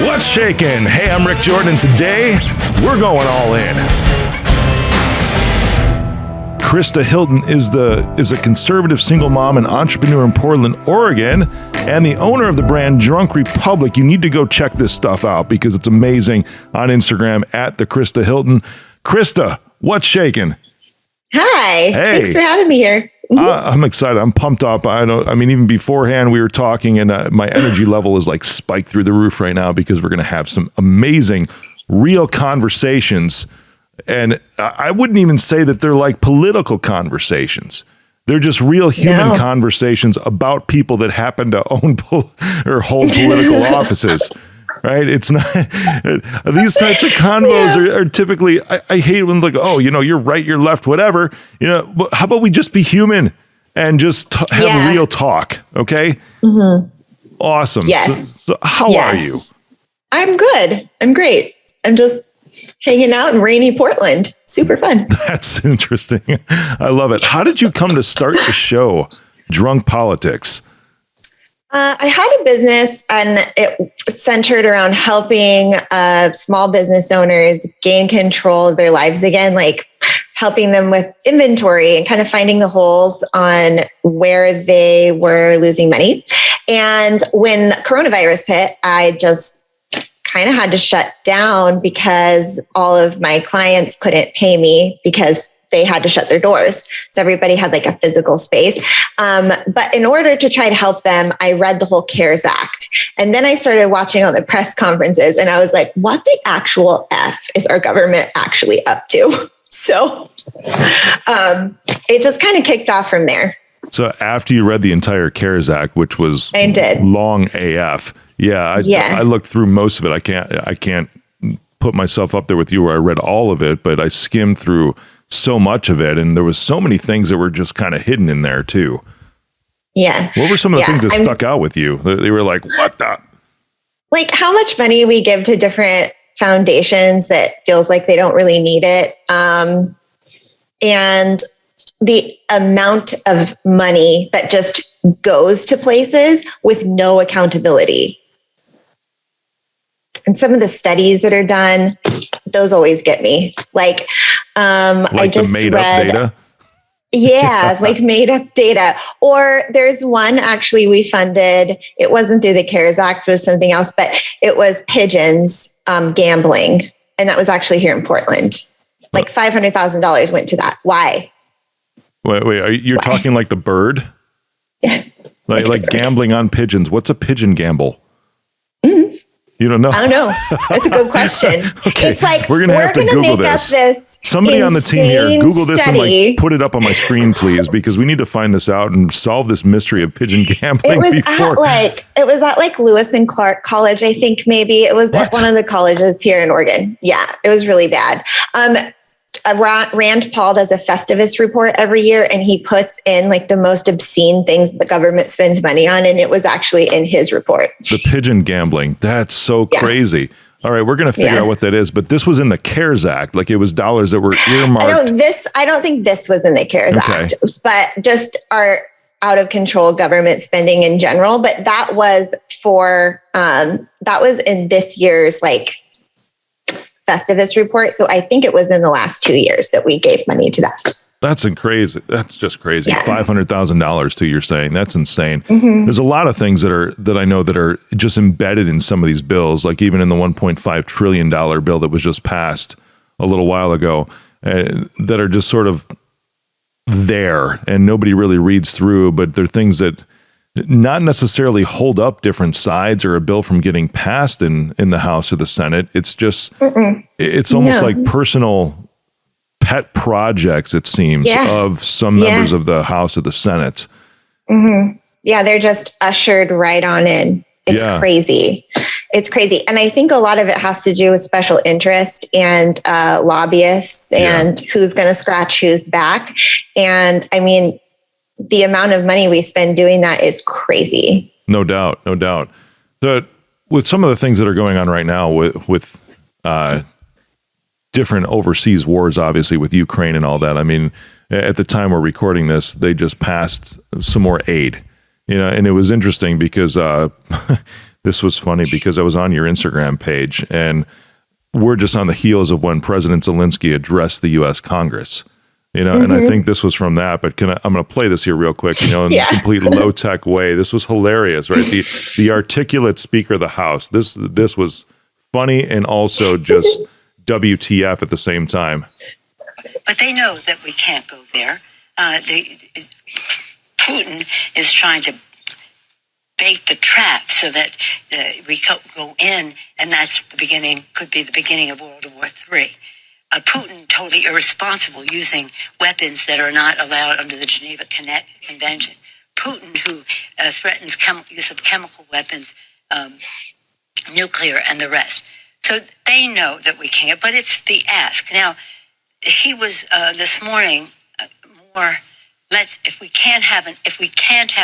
What's shaking? Hey, I'm Rick Jordan, and today we're going all in. Krista Hilton is a conservative single mom and entrepreneur in Portland, Oregon, and the owner of the brand Drunk Republic. You need to go check this stuff out because it's amazing on Instagram at the Krista Hilton. Krista, what's shaking? Hi. Hey. Thanks for having me here. I'm excited. I'm pumped up. I mean, even beforehand we were talking, and my energy level is like spiked through the roof right now because we're going to have some amazing, real conversations. And I wouldn't even say that they're like political conversations. They're just real human conversations about people that happen to own or hold political offices. Right? It's not these types of convos are typically, I hate when like, oh, you're right, you're left, whatever. But how about we just be human and just have real talk? Okay. Mm-hmm. Awesome. Yes. So how are you? I'm good. I'm great. I'm just hanging out in rainy Portland. Super fun. That's interesting. I love it. How did you come to start the show, Drunk Politics? I had a business and it centered around helping small business owners gain control of their lives again, like helping them with inventory and kind of finding the holes on where they were losing money. And when coronavirus hit, I just kind of had to shut down because all of my clients couldn't pay me because they had to shut their doors. So everybody had like a physical space. But in order to try to help them, I read the whole CARES Act. And then I started watching all the press conferences and I was like, what the actual F is our government actually up to? So it just kind of kicked off from there. So after you read the entire CARES Act, which was long AF. I looked through most of it. I can't put myself up there with you where I read all of it, but I skimmed through so much of it, and there was so many things that were just kind of hidden in there too. Yeah. What were some of the things that stuck out with you? They were like, what the? Like how much money we give to different foundations that feels like they don't really need it. And the amount of money that just goes to places with no accountability. And some of the studies that are done, those always get me. Like I just made read, up data? Yeah, like made up data. Or there's one actually we funded. It wasn't through the CARES Act, it was something else, but it was pigeons gambling. And that was actually here in Portland. Like $500,000 went to that. Why? Wait, you're talking like the bird? Yeah. Like gambling on pigeons. What's a pigeon gamble? Mm-hmm. You don't know? I don't know. That's a good question. Okay, It's like, we're gonna have to Google this. Somebody on the team here, Google this and like put it up on my screen, please, because we need to find this out and solve this mystery of pigeon gambling. It was at like Lewis and Clark College, I think maybe. It was at one of the colleges here in Oregon. Yeah, it was really bad. Rand Paul does a Festivus report every year, and he puts in like the most obscene things the government spends money on, and it was actually in his report. The pigeon gambling, that's so crazy. All right, we're going to figure out what that is, but this was in the CARES Act, like it was dollars that were earmarked. I don't think this was in the CARES Act, but just our out of control government spending in general. But that was in this year's like Festivus report. So I think it was in the last 2 years that we gave money to that. That's crazy. That's just crazy. Yeah. $500,000 too, you're saying. That's insane. Mm-hmm. There's a lot of things that I know that are just embedded in some of these bills, like even in the $1.5 trillion bill that was just passed a little while ago, that are just sort of there and nobody really reads through, but they're things that not necessarily hold up different sides or a bill from getting passed in the House or the Senate. It's just, it's almost like personal pet projects, it seems, of some members of the House or the Senate. Mm-hmm. Yeah, they're just ushered right on in. It's crazy. It's crazy. And I think a lot of it has to do with special interest and lobbyists and who's going to scratch whose back. And I mean, the amount of money we spend doing that is crazy. No doubt. No doubt. With some of the things that are going on right now with different overseas wars, obviously with Ukraine and all that. I mean, at the time we're recording this, they just passed some more aid, and it was interesting because this was funny because I was on your Instagram page, and we're just on the heels of when President Zelensky addressed the U.S. Congress. And I think this was from that, but I'm going to play this here real quick, in a complete low tech way. This was hilarious, right? The articulate Speaker of the House. This was funny and also just WTF at the same time. But they know that we can't go there. Putin is trying to bait the trap so that we go in, and that's could be the beginning of World War III. Putin totally irresponsible, using weapons that are not allowed under the Geneva Convention. Putin, who threatens use of chemical weapons, nuclear, and the rest. So they know that we can't, but it's the ask. Now, he was this morning more. If we can't have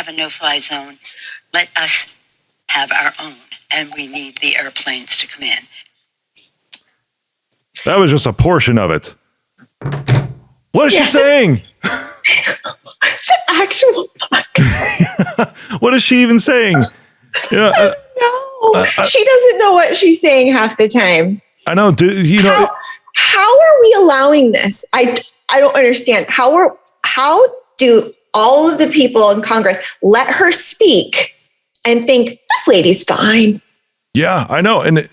a no-fly zone, let us have our own, and we need the airplanes to come in. That was just a portion of it. What is she saying? The actual fuck. What is she even saying? No, she doesn't know what she's saying half the time. I know. How are we allowing this? I don't understand. How do all of the people in Congress let her speak and think this lady's fine? Yeah, I know. And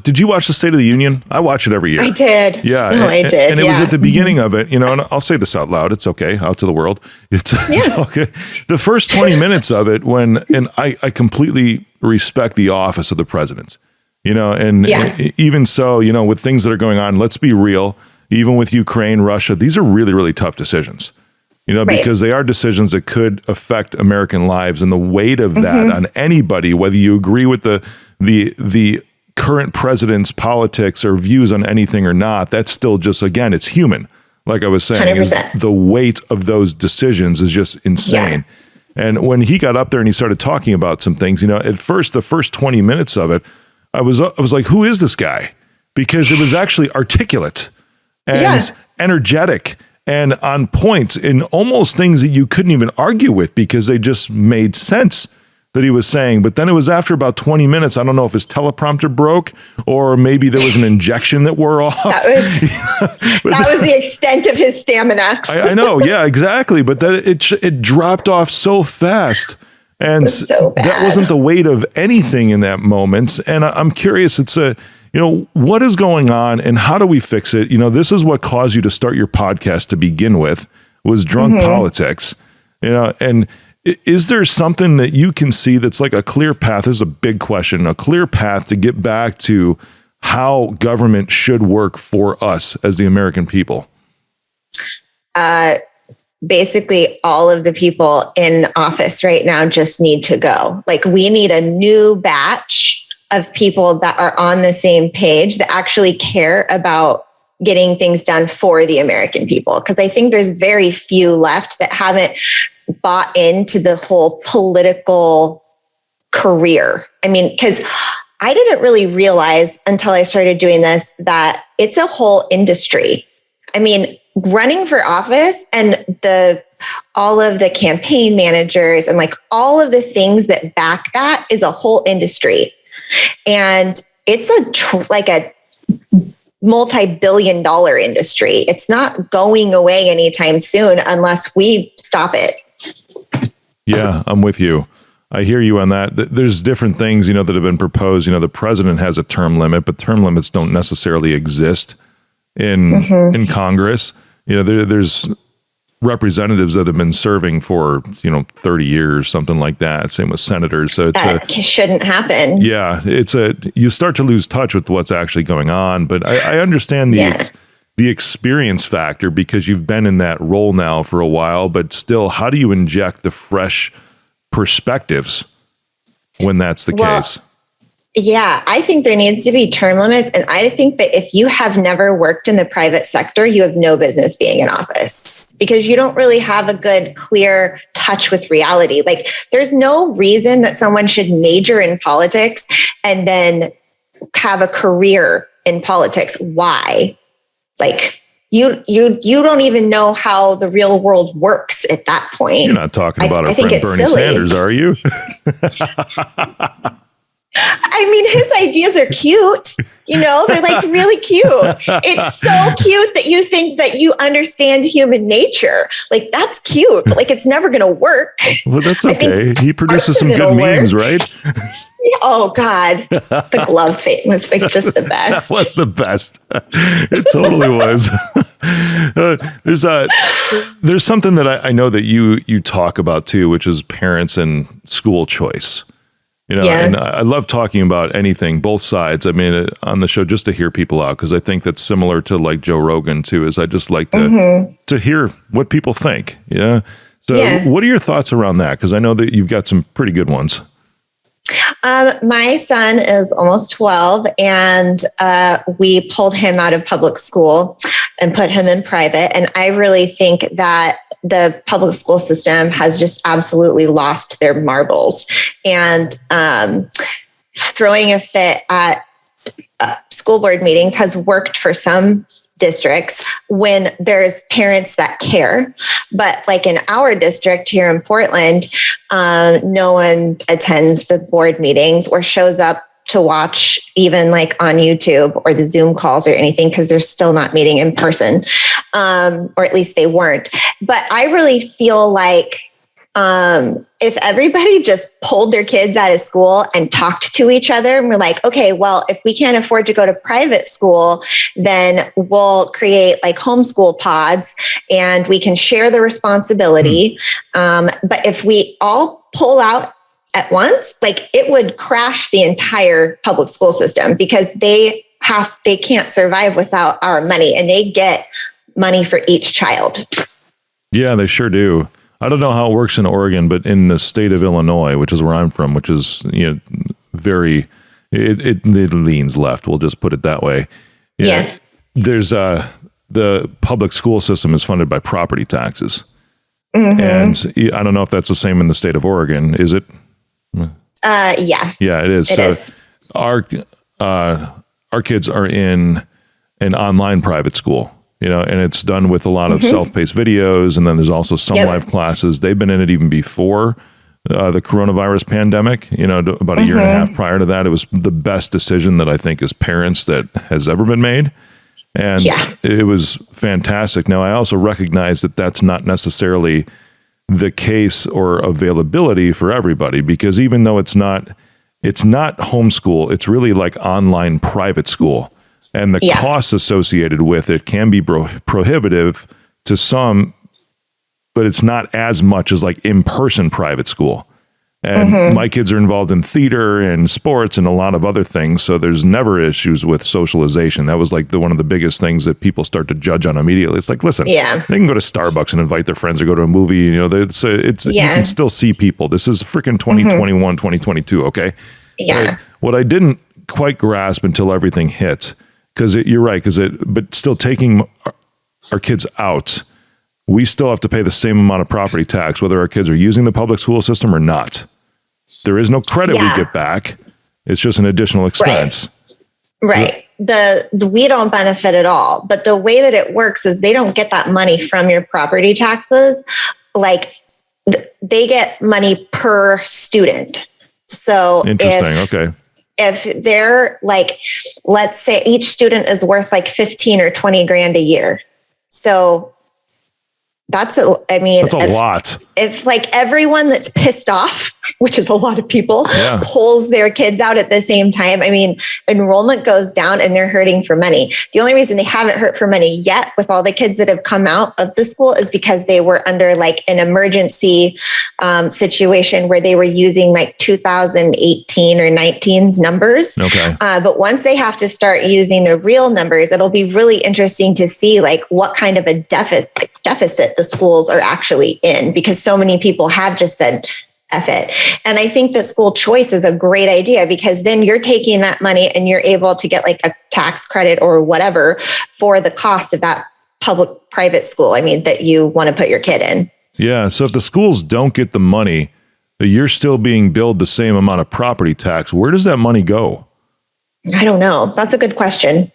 did you watch the State of the Union? I watch it every year. I did. Yeah. I did. And it was at the beginning of it, and I'll say this out loud. It's okay. Out to the world. It's okay. The first 20 minutes of it and I completely respect the office of the president, and even so, with things that are going on, let's be real, even with Ukraine, Russia, these are really, really tough decisions, because they are decisions that could affect American lives, and the weight of that on anybody, whether you agree with the current president's politics or views on anything or not, that's still just, again, it's human. Like I was saying, 100%. The weight of those decisions is just insane. Yeah. And when he got up there and he started talking about some things, at first, the first 20 minutes of it, I was like, who is this guy? Because it was actually articulate and energetic and on point in almost things that you couldn't even argue with because they just made sense that he was saying. But then it was after about 20 minutes. I don't know if his teleprompter broke or maybe there was an injection that wore off. That was the extent of his stamina. I know. Yeah, exactly. But then it dropped off so fast. And that wasn't the weight of anything in that moment. And I'm curious, what is going on and how do we fix it? This is what caused you to start your podcast to begin with, was drunk politics, and is there something that you can see that's like a clear path? This is a big question, a clear path to get back to how government should work for us as the American people? Basically, all of the people in office right now just need to go. Like, we need a new batch of people that are on the same page that actually care about getting things done for the American people. Because I think there's very few left that haven't bought into the whole political career. I mean, because I didn't really realize until I started doing this that it's a whole industry. I mean, running for office and all of the campaign managers and like all of the things that back that is a whole industry. And it's a multi-billion-dollar industry. It's not going away anytime soon unless we stop it. Yeah, I'm with you. I hear you on that. There's different things, that have been proposed. The president has a term limit, but term limits don't necessarily exist in Congress. There's representatives that have been serving for 30 years, something like that. Same with senators. So that shouldn't happen. Yeah, you start to lose touch with what's actually going on. But I understand the experience factor because you've been in that role now for a while. But still, how do you inject the fresh perspectives when that's the case? Yeah, I think there needs to be term limits. And I think that if you have never worked in the private sector, you have no business being in office because you don't really have a good, clear touch with reality. Like, there's no reason that someone should major in politics and then have a career in politics. Why? Like, you don't even know how the real world works at that point. You're not talking about our friend Bernie silly. Sanders, are you? I mean, his ideas are cute. They're like really cute. It's so cute that you think that you understand human nature. Like, that's cute, but like, it's never going to work. Well, that's okay. He produces some good memes, right? Oh God, the glove thing was like just the best. That was the best. It totally was. There's something that I know that you talk about too, which is parents and school choice. And I love talking about anything, both sides. I mean, on the show, just to hear people out, because I think that's similar to like Joe Rogan too. Is I just like to hear what people think. Yeah. So, what are your thoughts around that? Because I know that you've got some pretty good ones. My son is almost 12, and we pulled him out of public school and put him in private. And I really think that the public school system has just absolutely lost their marbles, and throwing a fit at school board meetings has worked for some districts when there's parents that care. But like in our district here in Portland, no one attends the board meetings or shows up to watch even like on YouTube or the Zoom calls or anything, because they're still not meeting in person, or at least they weren't. But I really feel like if everybody just pulled their kids out of school and talked to each other, and we're like, okay, well, if we can't afford to go to private school, then we'll create like homeschool pods and we can share the responsibility. But if we all pull out at once, like it would crash the entire public school system, because they can't survive without our money, and they get money for each child. Yeah, they sure do. I don't know how it works in Oregon, but in the state of Illinois, which is where I'm from, which is, very, it leans left. We'll just put it that way. Yeah. There's the public school system is funded by property taxes. And I don't know if that's the same in the state of Oregon. Is it? Yeah. Yeah, it is. It is. Our kids are in an online private school. And it's done with a lot of self-paced videos. And then there's also some live classes. They've been in it even before the coronavirus pandemic, about a year and a half prior to that. It was the best decision that I think as parents that has ever been made. And it was fantastic. Now, I also recognize that that's not necessarily the case or availability for everybody, because even though it's not homeschool, it's really like online private school. And the costs associated with it can be prohibitive to some, but it's not as much as like in-person private school. And my kids are involved in theater and sports and a lot of other things. So there's never issues with socialization. That was like one of the biggest things that people start to judge on immediately. It's like, listen, they can go to Starbucks and invite their friends or go to a movie. You can still see people. This is freaking 2021, 2022. Okay. Yeah. What I didn't quite grasp until everything hit, because you're right, but still taking our kids out, we still have to pay the same amount of property tax, whether our kids are using the public school system or not. There is no credit we get back. It's just an additional expense. Right. We don't benefit at all. But the way that it works is they don't get that money from your property taxes. Like they get money per student. So interesting. Okay. If they're like, let's say each student is worth like 15 or 20 grand a year. So that's a lot. If like everyone that's pissed off, which is a lot of people, pulls their kids out at the same time, I mean, enrollment goes down and they're hurting for money. The only reason they haven't hurt for money yet with all the kids that have come out of the school is because they were under like an emergency situation where they were using like 2018 or 19's numbers. Okay. But once they have to start using the real numbers, it'll be really interesting to see like what kind of a deficit the schools are actually in, because so many people have just said F it. And I think that school choice is a great idea, because then you're taking that money and you're able to get like a tax credit or whatever for the cost of that public private school. I mean, that you want to put your kid in. Yeah. So if the schools don't get the money, you're still being billed the same amount of property tax. Where does that money go? I don't know. That's a good question.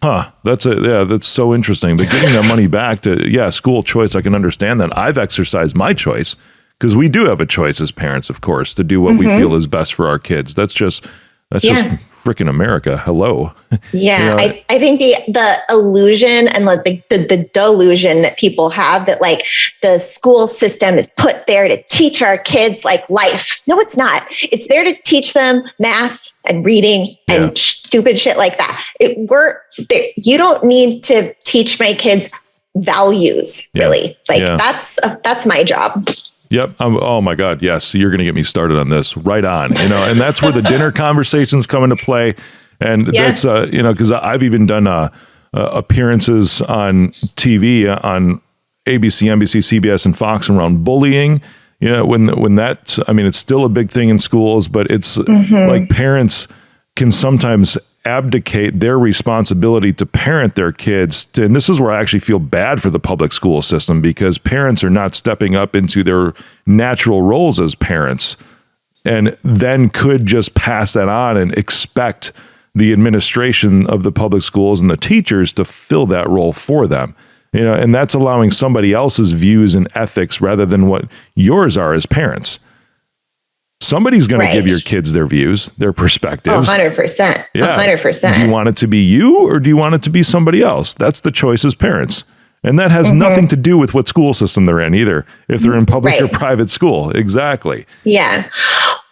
Huh. That's so interesting. But getting that money back to, school choice, I can understand that. I've exercised my choice, because we do have a choice as parents, of course, to do what we feel is best for our kids. That's just That's just freaking America. Hello. Yeah. I think the illusion and like the delusion that people have that like the school system is put there to teach our kids like life. No, it's not. It's there to teach them math and reading and stupid shit like that. You don't need to teach my kids values, really. Like that's my job. Yep. Oh my God. Yes. You're going to get me started on this right on, and that's where the dinner conversations come into play. And that's, because I've even done appearances on TV on ABC, NBC, CBS, and Fox around bullying. When that's, it's still a big thing in schools, but it's like parents can sometimes abdicate their responsibility to parent their kids. And this is where I actually feel bad for the public school system, because parents are not stepping up into their natural roles as parents, and then could just pass that on and expect the administration of the public schools and the teachers to fill that role for them. And that's allowing somebody else's views and ethics rather than what yours are as parents. Somebody's going to give your kids their views, their perspectives. 100%. Yeah. 100%. Do you want it to be you, or do you want it to be somebody else? That's the choice as parents. And that has nothing to do with what school system they're in either, if they're in public or private school. Exactly. Yeah.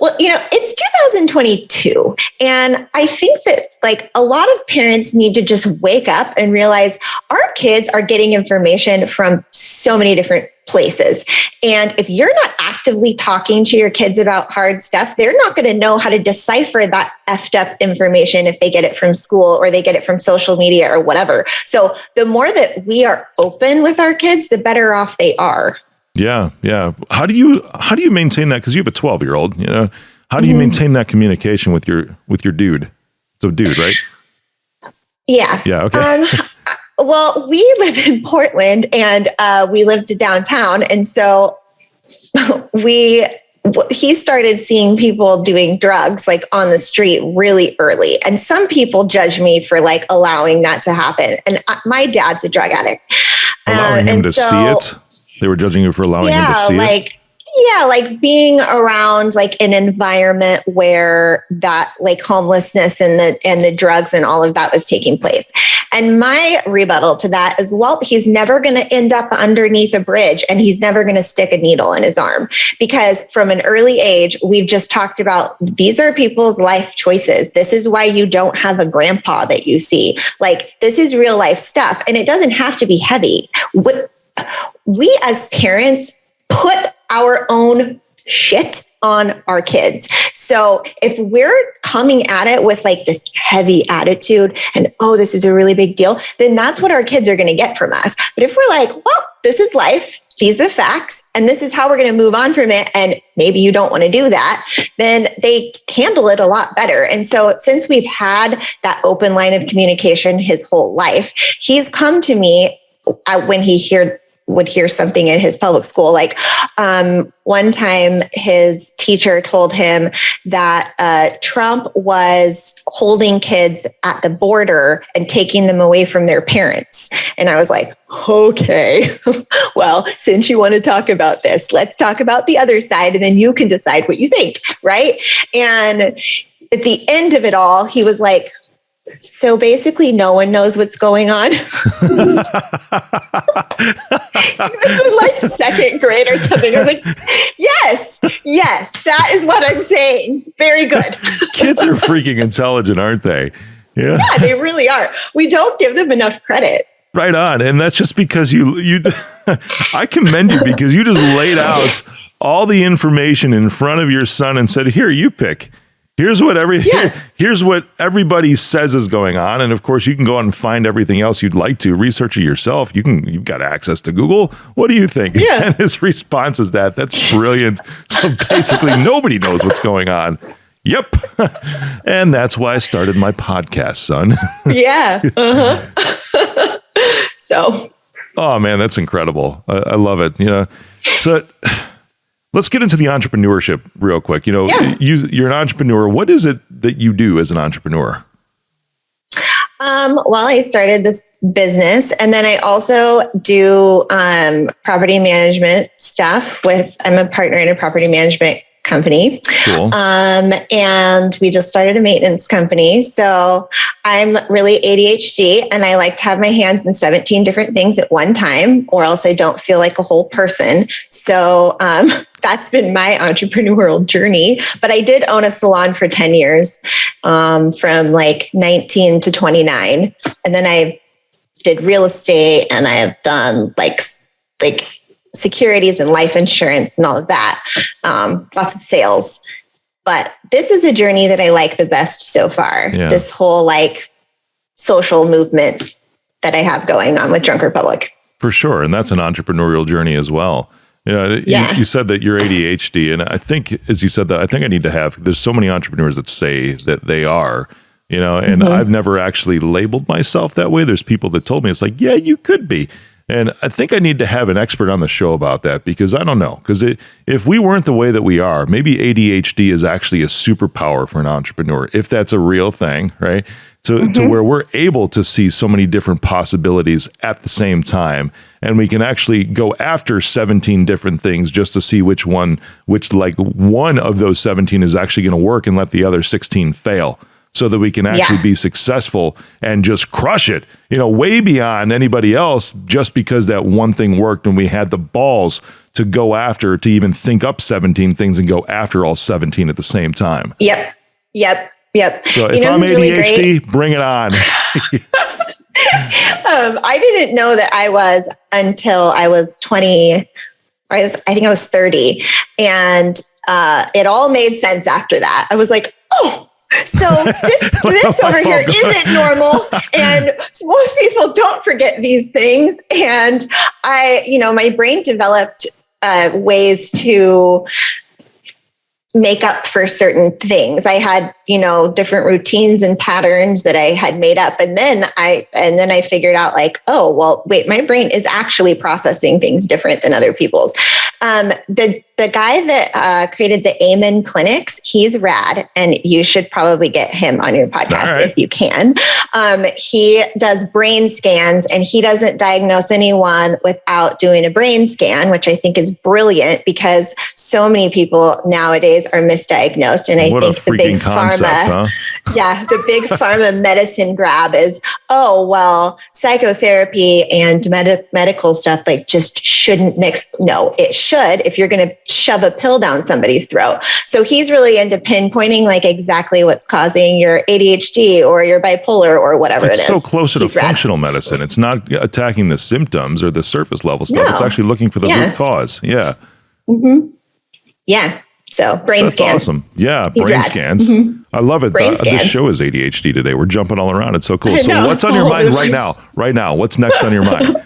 Well, it's 2022. And I think that like a lot of parents need to just wake up and realize our kids are getting information from so many different places. And if you're not actively talking to your kids about hard stuff, they're not going to know how to decipher that effed up information if they get it from school or they get it from social media or whatever. So the more that we are open with our kids, the better off they are. Yeah. Yeah. How do you maintain that? Because you have a 12-year-old, how do you maintain that communication with your dude? It's a dude, right? Yeah. Yeah. Okay. Well, we live in Portland and we lived downtown. And so he started seeing people doing drugs like on the street really early. And some people judge me for like allowing that to happen. And my dad's a drug addict. Allowing him to see it? They were judging you for allowing him to see it? Yeah, like being around like an environment where that like homelessness and the drugs and all of that was taking place. And my rebuttal to that is, well, he's never going to end up underneath a bridge and he's never going to stick a needle in his arm, because from an early age, we've just talked about these are people's life choices. This is why you don't have a grandpa that you see. Like this is real life stuff, and it doesn't have to be heavy. We as parents put our own shit on our kids. So if we're coming at it with like this heavy attitude and, oh, this is a really big deal, then that's what our kids are going to get from us. But if we're like, well, this is life, these are the facts, and this is how we're going to move on from it, and maybe you don't want to do that, then they handle it a lot better. And so since we've had that open line of communication his whole life, he's come to me when he would hear something in his public school. Like one time his teacher told him that Trump was holding kids at the border and taking them away from their parents. And I was like, okay, well, since you want to talk about this, let's talk about the other side and then you can decide what you think, right? And at the end of it all, he was like, so basically no one knows what's going on. He was in like second grade or something. I was like, yes, that is what I'm saying. Very good. Kids are freaking intelligent, aren't they? Yeah, they really are. We don't give them enough credit. Right on. And that's just because you I commend you, because you just laid out all the information in front of your son and said, here, you pick. Here's what everybody says is going on. And of course, you can go out and find everything else you'd like to research it yourself. You've got access to Google. What do you think? Yeah. And his response is that's brilliant. So basically nobody knows what's going on. Yep. And that's why I started my podcast, son. Yeah. Uh-huh. So. Oh man, that's incredible. I love it. So let's get into the entrepreneurship real quick. You're an entrepreneur. What is it that you do as an entrepreneur? Well, I started this business, and then I also do property management stuff I'm a partner in a property management company. Cool. And we just started a maintenance company. So I'm really ADHD and I like to have my hands in 17 different things at one time, or else I don't feel like a whole person. So that's been my entrepreneurial journey. But I did own a salon for 10 years, from like 19 to 29. And then I did real estate and I have done like securities and life insurance and all of that. Lots of sales. But this is a journey that I like the best so far. Yeah. This whole like social movement that I have going on with Drunk Republic. For sure. And that's an entrepreneurial journey as well. You said that you're ADHD. And I think, as you said that, I think I need to have, there's so many entrepreneurs that say that they are, and I've never actually labeled myself that way. There's people that told me, it's like, yeah, you could be. And I think I need to have an expert on the show about that, because I don't know. Because if we weren't the way that we are, maybe ADHD is actually a superpower for an entrepreneur, if that's a real thing, right? To where we're able to see so many different possibilities at the same time. And we can actually go after 17 different things just to see which one of those 17 is actually going to work, and let the other 16 fail, so that we can actually be successful and just crush it, way beyond anybody else, just because that one thing worked and we had the balls to go after, to even think up 17 things and go after all 17 at the same time. Yep. So if I'm ADHD, really bring it on. I didn't know that I was until I was 20. I think I was 30. And it all made sense after that. I was like, oh, so this over here isn't normal, and most people don't forget these things. And my brain developed ways to make up for certain things. I had, different routines and patterns that I had made up. And then I figured out like, oh, well, wait, my brain is actually processing things different than other people's. The guy that created the Amen clinics, he's rad, and you should probably get him on your podcast if you can. He does brain scans, and he doesn't diagnose anyone without doing a brain scan, which I think is brilliant, because so many people nowadays are misdiagnosed. And I think the big pharma, the big pharma medicine grab is, oh, well, psychotherapy and medical stuff like just shouldn't mix. No, it should, if you're going to shove a pill down somebody's throat. So he's really into pinpointing like exactly what's causing your ADHD or your bipolar or whatever it is. It's so closer to functional medicine. It's not attacking the symptoms or the surface level stuff. No. It's actually looking for the root cause. Yeah. Mm-hmm. Yeah. So brain scans. That's awesome. Yeah. Brain scans. Mm-hmm. I love it. This show is ADHD today. We're jumping all around. It's so cool. So what's on your mind right now? Right now, what's next on your mind?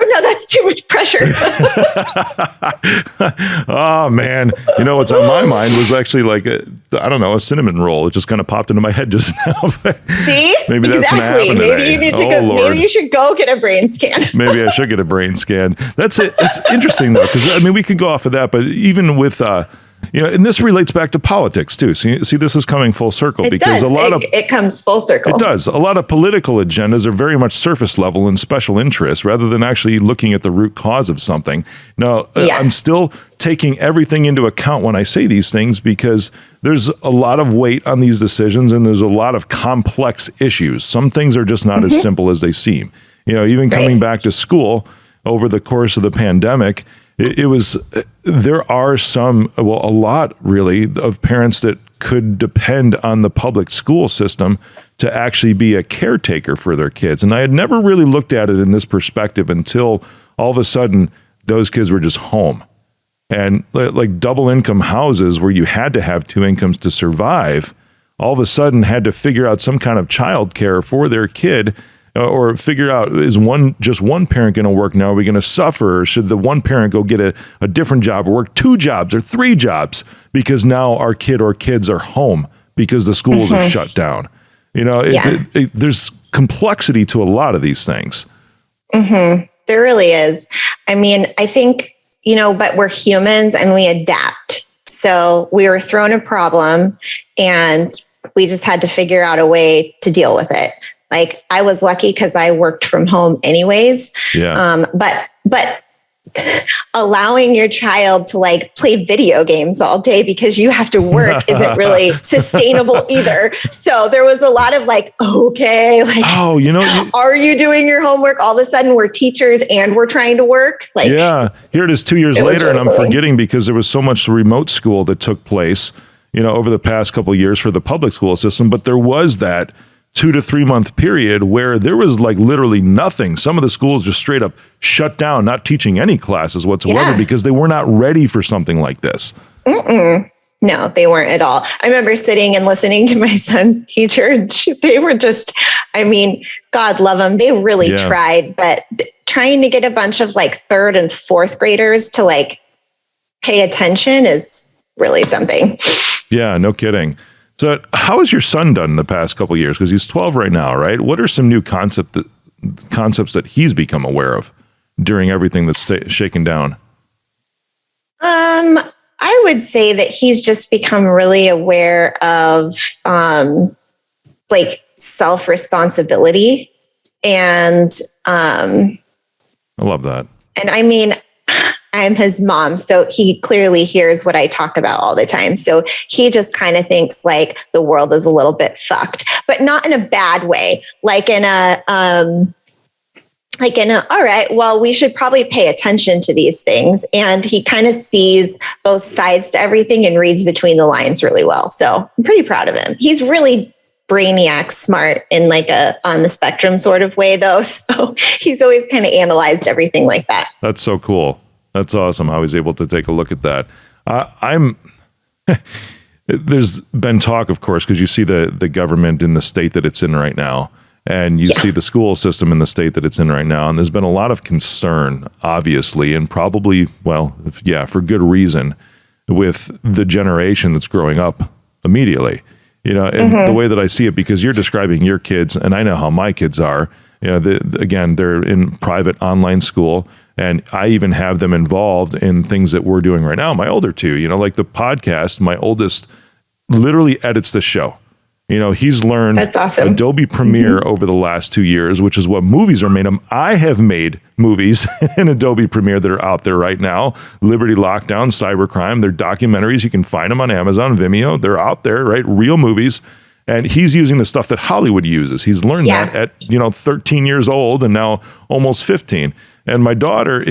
No, that's too much pressure. Oh, man. What's on my mind was actually like, a cinnamon roll. It just kind of popped into my head just now. See? Maybe that's going to happen today. Maybe you need to go. Lord. Maybe you should go get a brain scan. Maybe I should get a brain scan. That's it. It's interesting, though, because, we could go off of that, but even with... and this relates back to politics too. See, this is coming full circle because it comes full circle. It does. A lot of political agendas are very much surface level and special interest rather than actually looking at the root cause of something. Now, I'm still taking everything into account when I say these things, because there's a lot of weight on these decisions and there's a lot of complex issues. Some things are just not as simple as they seem. Even coming back to school over the course of the pandemic, there are a lot really of parents that could depend on the public school system to actually be a caretaker for their kids. And I had never really looked at it in this perspective until all of a sudden those kids were just home. And like double income houses where you had to have two incomes to survive, all of a sudden had to figure out some kind of childcare for their kid. Or figure out, is just one parent going to work now? Are we going to suffer? Or should the one parent go get a different job or work 2 jobs or 3 jobs because now our kid or kids are home because the schools are shut down? There's complexity to a lot of these things. Mm-hmm. There really is. I think, but we're humans and we adapt. So we were thrown a problem and we just had to figure out a way to deal with it. Like I was lucky because I worked from home anyways. Yeah. But allowing your child to like play video games all day because you have to work isn't really sustainable either. So there was a lot of like, okay, like, are you doing your homework? All of a sudden we're teachers and we're trying to work. Like, yeah, here it is 2 years later, and I'm forgetting because there was so much remote school that took place, over the past couple of years for the public school system. But there was that 2 to 3 month period where there was like literally nothing. Some of the schools just straight up shut down, not teaching any classes whatsoever because they were not ready for something like this. No, they weren't at all. I remember sitting and listening to my son's teacher. And they were just, God love them. They really tried, but trying to get a bunch of like 3rd and 4th graders to like pay attention is really something. Yeah, no kidding. So how has your son done in the past couple of years? Because he's 12 right now, right? What are some new concepts that he's become aware of during everything that's shaken down? I would say that he's just become really aware of like self-responsibility. And I love that. And I'm his mom, so he clearly hears what I talk about all the time. So he just kind of thinks like the world is a little bit fucked, but not in a bad way. Like in a, all right, well, we should probably pay attention to these things. And he kind of sees both sides to everything and reads between the lines really well. So I'm pretty proud of him. He's really brainiac smart in like a on the spectrum sort of way though. So he's always kind of analyzed everything like that. That's so cool. That's awesome. I was able to take a look at that. There's been talk, of course, because you see the government in the state that it's in right now, and you see the school system in the state that it's in right now. And there's been a lot of concern, obviously, and probably, for good reason, with the generation that's growing up immediately. And the way that I see it, because you're describing your kids, and I know how my kids are. Again, they're in private online school. And I even have them involved in things that we're doing right now. My older two, like the podcast, my oldest literally edits the show. He's learned That's awesome. Adobe Premiere over the last 2 years, which is what movies are made of. I have made movies in Adobe Premiere that are out there right now. Liberty Lockdown, Cybercrime, they're documentaries. You can find them on Amazon, Vimeo. They're out there, right? Real movies. And he's using the stuff that Hollywood uses. He's learned that at, 13 years old and now almost 15. And my daughter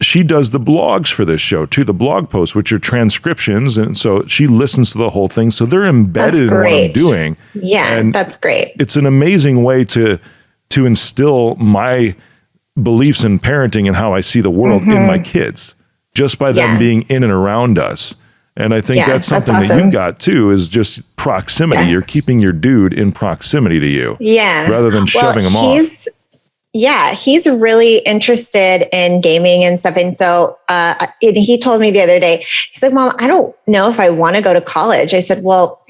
she does the blogs for this show too, the blog posts, which are transcriptions. And so she listens to the whole thing. So they're embedded in what I'm doing. Yeah, and that's great. It's an amazing way to instill my beliefs in parenting and how I see the world in my kids, just by them being in and around us. And I think that's something that you got too, is just proximity. Yes. You're keeping your dude in proximity to you. Yeah. Rather than shoving him off. Yeah, he's really interested in gaming and stuff. And so he told me the other day, he's like, Mom, I don't know if I want to go to college. I said, well,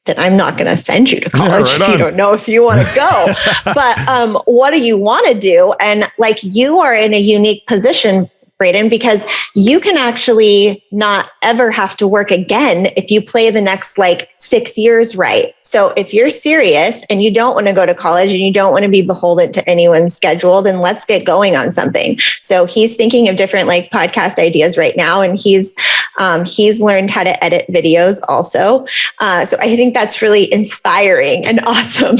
then I'm not going to send you to college. Yeah, right you don't know if you want to go. But what do you want to do? And like, you are in a unique position, Braden, because you can actually not ever have to work again if you play the next 6 years right. So if you're serious and you don't want to go to college and you don't want to be beholden to anyone's schedule, then let's get going on something. So he's thinking of different podcast ideas right now, and he's learned how to edit videos also. So I think that's really inspiring and awesome.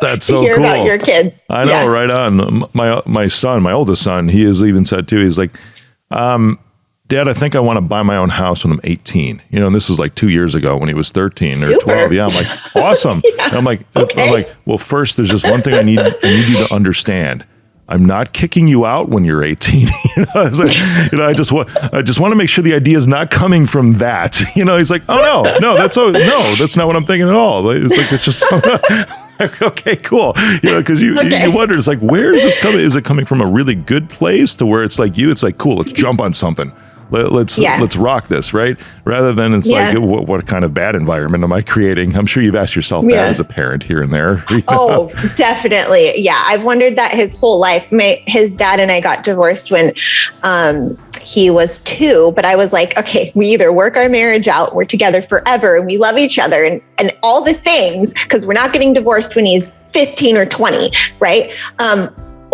That's to so hear cool about your kids. I know, right on. My son, my oldest son, he has even said too, he's like, Dad, I think I want to buy my own house when I'm 18. And this was 2 years ago when he was 13 or 12. Yeah, I'm like, awesome. Yeah. And I'm like, well, first, there's just one thing I need you to understand. I'm not kicking you out when you're 18. I just want to make sure the idea is not coming from that. He's like, oh no, that's not what I'm thinking at all. It's just. Okay, cool. Because you wonder, it's where is this coming? Is it coming from a really good place to where it's it's cool, let's jump on something. Let's rock this, right? Rather than it's what kind of bad environment am I creating? I'm sure you've asked yourself that as a parent here and there. Oh, definitely. Yeah. I've wondered that his whole life. His dad and I got divorced when he was 2, but I was like, okay, we either work our marriage out, we're together forever, and we love each other and all the things, because we're not getting divorced when he's 15 or 20, right?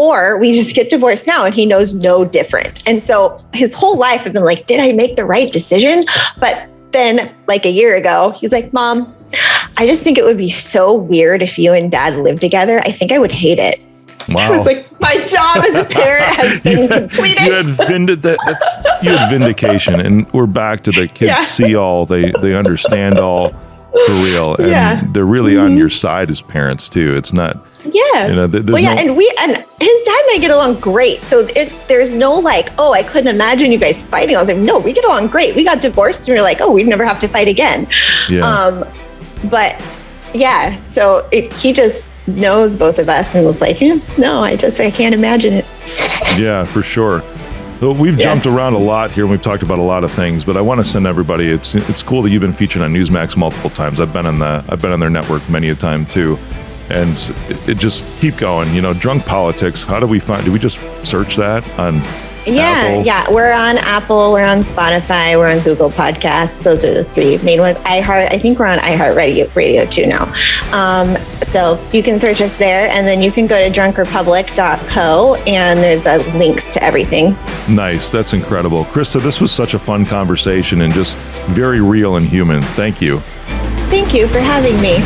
or we just get divorced now and he knows no different. And so his whole life I've been like, did I make the right decision? But then like a year ago, he's like, Mom, I just think it would be so weird if you and Dad lived together. I think I would hate it. Wow. I was like, my job as a parent has been completed. You had vindication, and we're back to the kids see all, they understand all for real, and they're really on your side as parents too. It's not, and his dad and I get along great. So there's no like, oh, I couldn't imagine you guys fighting all the time. No, we get along great. We got divorced and we're like, oh, we'd never have to fight again. Yeah. But yeah, so he just knows both of us and was like, no, I can't imagine it. Yeah, for sure. So we've jumped around a lot here and we've talked about a lot of things, but I want to send everybody, it's cool that you've been featured on Newsmax multiple times. I've been on their network many a time too. And it just keep going, drunk politics. How do we just search that on Apple? Yeah. We're on Apple, we're on Spotify, we're on Google Podcasts. Those are the three main ones. I think we're on iHeartRadio too now. So you can search us there, and then you can go to drunkrepublic.co, and there's links to everything. Nice. That's incredible. Krista, this was such a fun conversation and just very real and human. Thank you. Thank you for having me.